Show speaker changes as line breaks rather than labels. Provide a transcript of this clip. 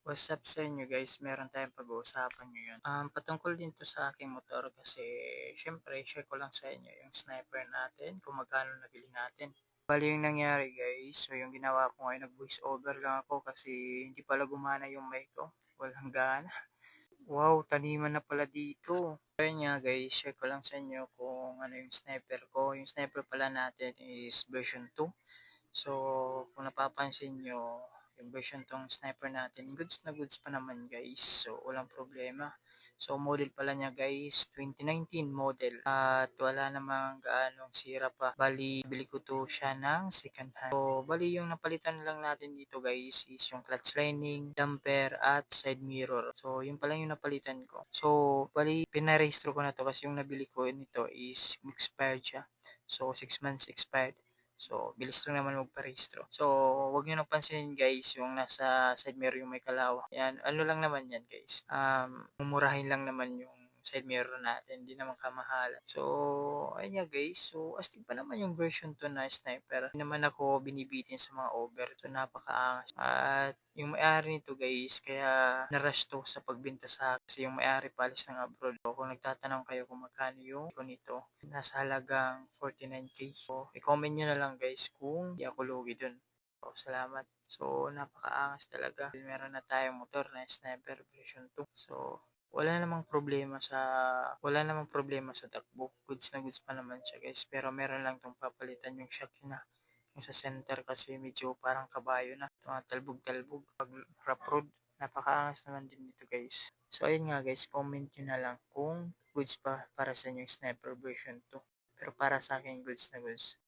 What's up sa inyo guys? Meron tayong pag-uusapan ngayon. Patungkol din to sa aking motor kasi syempre share ko lang sa inyo yung sniper natin kung magkano nabili natin. Bali yung nangyari guys, so yung ginawa ko ngayon nag-voice over lang ako kasi hindi pala gumana yung mic ko. Walang gana. Wow, taniman na pala dito. Ayun nga guys, share ko lang sa inyo kung ano yung sniper ko. Yung sniper pala natin is version 2. So, kung napapansin nyo, yung version tong sniper natin, goods na goods pa naman guys. So, walang problema. So, model pala niya guys, 2019 model. At wala namang gaanong sira pa. Bali, bili ko to siya ng second hand. So, bali yung napalitan lang natin dito guys is yung clutch lining, damper, at side mirror. So, yun pala yung napalitan ko. So, bali, pinarehistro ko na to kasi yung nabili ko nito is expired siya. So, 6 months expired. So, bilis lang naman magparehistro. So, wag niyo nang pansinin guys, yung nasa side mirror yung may kalawa. Yan, ano lang naman yan guys. Mumurahin lang naman yung side mirror natin, hindi naman kamahalan. So, ayun nga guys. So, astig pa naman yung version 2 na sniper. Hindi naman ako binibitin sa mga over. So, napakaangas. At yung may-ari nito guys, kaya narush to sa pagbenta sa akin. Kasi yung may-ari palis ng abroad. So, kung nagtatanong kayo kung magkano yung ko nito, nasa halagang 49K. So, i-comment nyo na lang guys kung di ako lugi dun. So, salamat. So, napakaangas talaga. Meron na tayong motor na sniper version 2. So, wala namang problema sa takbo. Goods na goods pa naman siya guys. Pero meron lang tong papalitan yung shock na. Yung sa center kasi medyo parang kabayo na. Talbog-talbog. Pag rough road, napakaangas naman din dito guys. So ayun nga guys, comment nyo na lang kung goods pa para sa inyo yung sniper version 2. Pero para sa akin goods na goods.